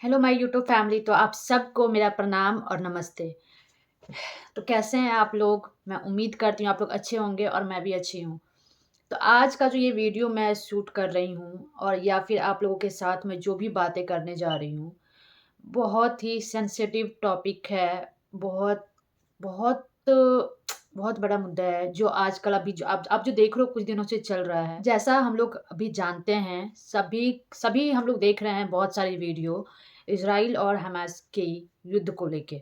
Hello my YouTube family. तो आप सबको मेरा प्रणाम और नमस्ते। तो कैसे हैं आप लोग? मैं उम्मीद करती हूँ आप लोग अच्छे होंगे और मैं भी अच्छी हूँ। तो आज का जो ये वीडियो मैं शूट कर रही हूँ और या फिर आप लोगों के साथ में जो भी बातें करने जा रही हूँ, बहुत ही सेंसिटिव टॉपिक है। बहुत बहुत बहुत बड़ा मुद्दा है जो आजकल अभी जो आप जो देख रहे हो कुछ दिनों से चल रहा है। जैसा हम लोग अभी जानते हैं, सभी सभी हम लोग देख रहे हैं बहुत सारी वीडियो इज़राइल और हमास के युद्ध को लेके।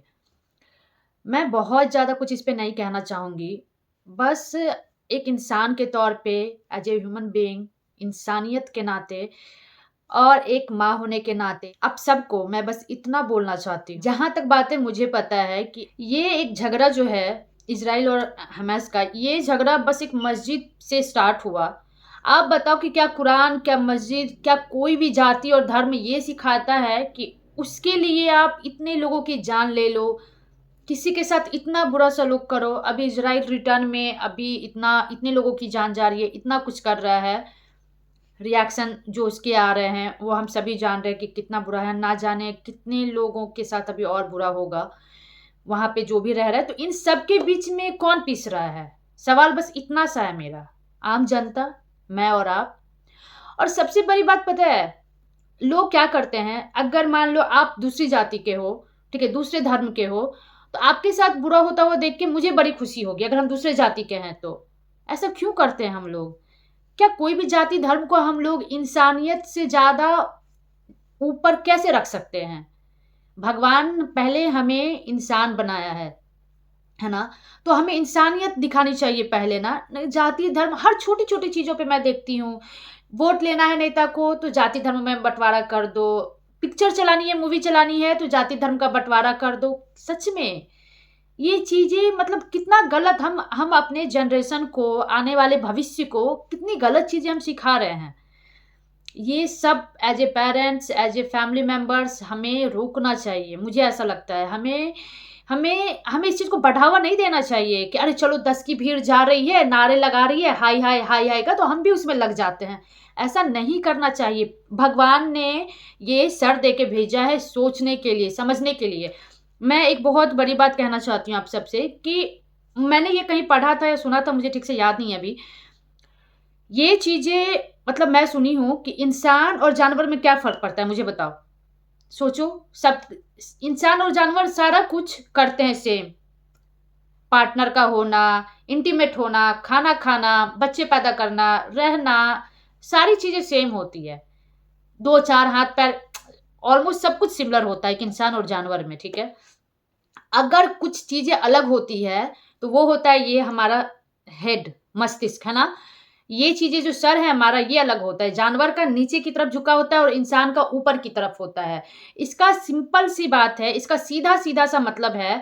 मैं बहुत ज़्यादा कुछ इस पे नहीं कहना चाहूँगी। बस एक इंसान के तौर पे एज़ ए ह्यूमन बीइंग, इंसानियत के नाते और एक माँ होने के नाते आप सबको मैं बस इतना बोलना चाहती हूँ। जहाँ तक बातें मुझे पता है कि ये एक झगड़ा जो है इज़राइल और हमास का, ये झगड़ा बस एक मस्जिद से स्टार्ट हुआ। आप बताओ कि क्या कुरान, क्या मस्जिद, क्या कोई भी जाति और धर्म ये सिखाता है कि उसके लिए आप इतने लोगों की जान ले लो, किसी के साथ इतना बुरा सलूक करो? अभी इज़राइल रिटर्न में अभी इतने लोगों की जान जा रही है, इतना कुछ कर रहा है। रिएक्शन जो उसके आ रहे हैं वो हम सभी जान रहे हैं कि कितना बुरा है। ना जाने कितने लोगों के साथ अभी और बुरा होगा, वहाँ पे जो भी रह रहा है। तो इन सब के बीच में कौन पिस रहा है? सवाल बस इतना सा है मेरा। आम जनता, मैं और आप। और सबसे बड़ी बात पता है, लोग क्या करते हैं, अगर मान लो आप दूसरी जाति के हो, ठीक है, दूसरे धर्म के हो, तो आपके साथ बुरा होता हुआ देख के मुझे बड़ी खुशी होगी अगर हम दूसरे जाति के हैं तो। ऐसा क्यों करते हैं हम लोग? क्या कोई भी जाति धर्म को हम लोग इंसानियत से ज़्यादा ऊपर कैसे रख सकते हैं? भगवान पहले हमें इंसान बनाया है ना? तो हमें इंसानियत दिखानी चाहिए पहले ना। जाति धर्म हर छोटी-छोटी चीज़ों पे मैं देखती हूँ। वोट लेना है नेता को तो जाति धर्म में बँटवारा कर दो। पिक्चर चलानी है, मूवी चलानी है तो जाति धर्म का बँटवारा कर दो। सच में ये चीज़ें मतलब कितना गलत, हम अपने जनरेशन को, आने वाले भविष्य को कितनी गलत चीज़ें हम सिखा रहे हैं। ये सब as a parents, as a family members हमें रोकना चाहिए, मुझे ऐसा लगता है। हमें हमें हमें इस चीज़ को बढ़ावा नहीं देना चाहिए कि अरे चलो 10 की भीड़ जा रही है, नारे लगा रही है, हाय हाय, हाय हाय का, तो हम भी उसमें लग जाते हैं। ऐसा नहीं करना चाहिए। भगवान ने ये सर दे के भेजा है सोचने के लिए, समझने के लिए। मैं एक बहुत बड़ी बात कहना चाहती हूँ आप सबसे कि मैंने ये कहीं पढ़ा था या सुना था, मुझे ठीक से याद नहीं है अभी। ये चीज़ें मतलब मैं सुनी हूँ कि इंसान और जानवर में क्या फ़र्क पड़ता है, मुझे बताओ? सोचो, सब इंसान और जानवर सारा कुछ करते हैं सेम। पार्टनर का होना, इंटीमेट होना, खाना खाना, बच्चे पैदा करना, रहना, सारी चीज़ें सेम होती है। 2-4 हाथ-पैर, ऑलमोस्ट सब कुछ सिमिलर होता है एक इंसान और जानवर में, ठीक है? अगर कुछ चीज़ें अलग होती है, तो वो होता है ये हमारा हेड, मस्तिष्क, है ना? ये चीज़ें जो सर है हमारा, ये अलग होता है। जानवर का नीचे की तरफ झुका होता है और इंसान का ऊपर की तरफ होता है। इसका सिंपल सी बात है, इसका सीधा-सीधा सा मतलब है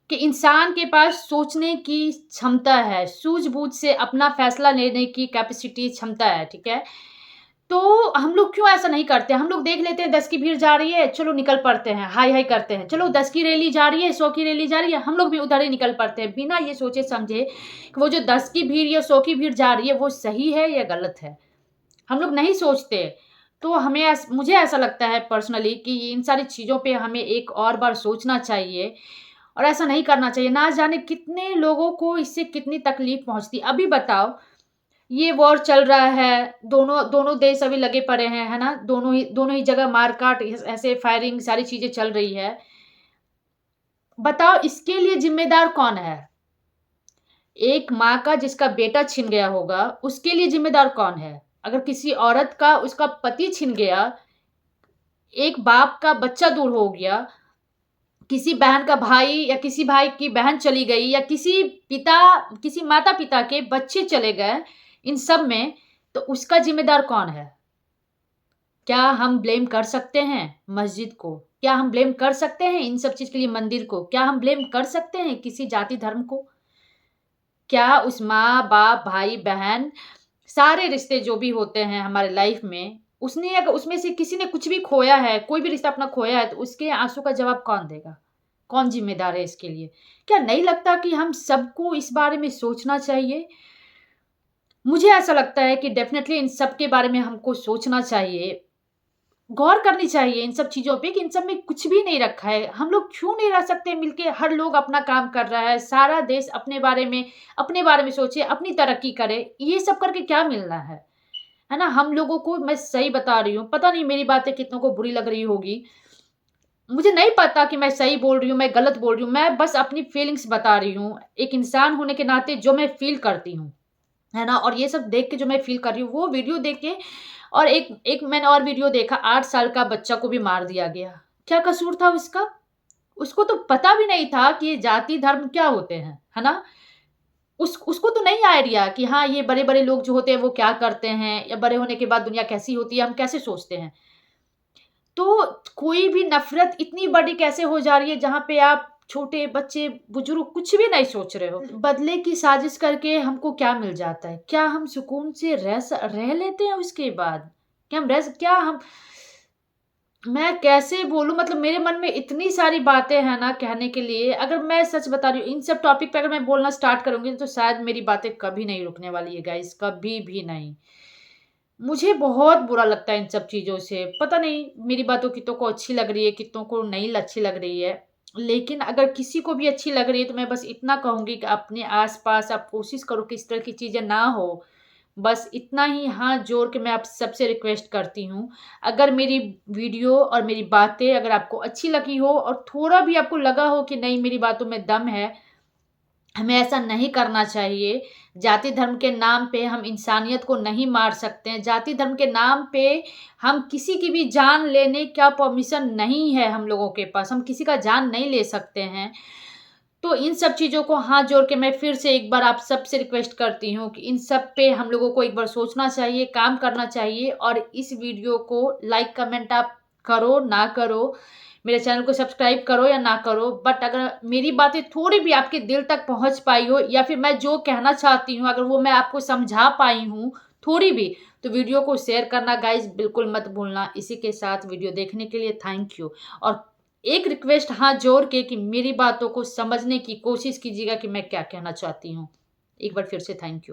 कि इंसान के पास सोचने की क्षमता है, सूझबूझ से अपना फैसला लेने की कैपेसिटी, क्षमता है, ठीक है? तो हम लोग क्यों ऐसा नहीं करते? हम लोग देख लेते हैं 10 की भीड़ जा रही है, चलो निकल पड़ते हैं, हाय-हाय करते हैं। चलो 10 की रैली जा रही है, 100 की रैली जा रही है, हम लोग भी उधर ही निकल पड़ते हैं, बिना ये सोचे-समझे कि वो जो 10 की भीड़ या 100 की भीड़ जा रही है, वो सही है या गलत है। हम लोग नहीं सोचते। तो मुझे ऐसा लगता है पर्सनली कि इन सारी चीज़ों पे हमें एक और बार सोचना चाहिए और ऐसा नहीं करना चाहिए। ना जाने कितने लोगों को इससे कितनी तकलीफ़ पहुँचती है। अभी बताओ, ये वॉर चल रहा है, दोनों दोनों देश अभी लगे पड़े हैं, है ना? दोनों ही जगह मार-काट, ऐसे फायरिंग सारी चीज़ें चल रही है। बताओ इसके लिए ज़िम्मेदार कौन है? एक माँ का जिसका बेटा छिन गया होगा, उसके लिए ज़िम्मेदार कौन है? अगर किसी औरत का उसका पति छिन गया, एक बाप का बच्चा दूर हो गया, किसी बहन का भाई या किसी भाई की बहन चली गई या किसी माता-पिता के बच्चे चले गए, इन सब में, तो उसका ज़िम्मेदार कौन है? क्या हम ब्लेम कर सकते हैं मस्जिद को? क्या हम ब्लेम कर सकते हैं इन सब चीज़ के लिए मंदिर को? क्या हम ब्लेम कर सकते हैं किसी जाति धर्म को? क्या उस माँ-बाप, भाई-बहन, सारे रिश्ते जो भी होते हैं हमारे लाइफ में, उसने अगर उसमें से किसी ने कुछ भी खोया है, कोई भी रिश्ता अपना खोया है, तो उसके आँसू का जवाब कौन देगा? कौन ज़िम्मेदार है इसके लिए? क्या नहीं लगता कि हम सबको इस बारे में सोचना चाहिए? मुझे ऐसा लगता है कि डेफ़िनेटली इन सब के बारे में हमको सोचना चाहिए। गौर करनी चाहिए इन सब चीज़ों पे कि इन सब में कुछ भी नहीं रखा है। हम लोग क्यों नहीं रह सकते मिलके? हर लोग अपना काम कर रहा है, सारा देश अपने बारे में सोचे, अपनी तरक्की करे। ये सब करके क्या मिलना है ना? हम लोगों को मैं सही बता रही हूँ, पता नहीं मेरी बातें कितनों को बुरी लग रही होगी। मुझे नहीं पता कि मैं सही बोल रही हूँ, मैं गलत बोल रही हूँ, मैं बस अपनी फीलिंग्स बता रही हूँ। एक इंसान होने के नाते जो मैं फ़ील करती हूँ, है ना? और ये सब देख के जो मैं फ़ील कर रही हूँ, वो वीडियो देख के और एक एक मैंने और वीडियो देखा, 8 साल का बच्चा को भी मार दिया गया। क्या कसूर था उसका? उसको तो पता भी नहीं था कि ये जाति धर्म क्या होते हैं, है ना? उसको तो नहीं आइडिया कि हाँ, ये बड़े-बड़े लोग जो होते हैं वो क्या करते हैं या बड़े होने के बाद दुनिया कैसी होती है, हम कैसे सोचते हैं। तो कोई भी नफ़रत इतनी बड़ी कैसे हो जा रही है जहाँ पे आप छोटे बच्चे, बुजुर्ग कुछ भी नहीं सोच रहे हो। बदले की साजिश करके हमको क्या मिल जाता है? क्या हम सुकून से रह लेते हैं उसके बाद? क्या हम मैं कैसे बोलूँ, मतलब मेरे मन में इतनी सारी बातें हैं ना कहने के लिए। अगर मैं सच बता रही हूँ, इन सब टॉपिक पे अगर मैं बोलना स्टार्ट करूँगी तो शायद मेरी बातें कभी नहीं रुकने वाली है गाइज़, कभी भी नहीं। मुझे बहुत बुरा लगता है इन सब चीज़ों से। पता नहीं मेरी बातों कितनों को अच्छी लग रही है, कितनों को नहीं अच्छी लग रही है। लेकिन अगर किसी को भी अच्छी लग रही है तो मैं बस इतना कहूँगी कि अपने आस-पास आप कोशिश करो कि इस तरह की चीज़ें ना हो। बस इतना ही हाथ जोड़ के मैं आप सबसे रिक्वेस्ट करती हूँ। अगर मेरी वीडियो और मेरी बातें अगर आपको अच्छी लगी हो और थोड़ा भी आपको लगा हो कि नहीं मेरी बातों में दम है, हमें ऐसा नहीं करना चाहिए। जाति धर्म के नाम पे हम इंसानियत को नहीं मार सकते हैं। जाति धर्म के नाम पे हम किसी की भी जान लेने का परमिशन नहीं है हम लोगों के पास। हम किसी का जान नहीं ले सकते हैं। तो इन सब चीज़ों को हाथ जोड़ के मैं फिर से एक बार आप सबसे रिक्वेस्ट करती हूँ कि इन सब पे हम लोगों को एक बार सोचना चाहिए, काम करना चाहिए और इस वीडियो को लाइक, कमेंट आप करो, ना करो। मेरे चैनल को सब्सक्राइब करो या ना करो, बट अगर मेरी बातें थोड़ी भी आपके दिल तक पहुँच पाई हो या फिर मैं जो कहना चाहती हूँ अगर वो मैं आपको समझा पाई हूँ थोड़ी भी, तो वीडियो को शेयर करना गाइज़ बिल्कुल मत भूलना। इसी के साथ वीडियो देखने के लिए थैंक यू। और एक रिक्वेस्ट हाथ जोड़ के कि मेरी बातों को समझने की कोशिश कीजिएगा कि मैं क्या कहना चाहती हूँ। एक बार फिर से थैंक यू।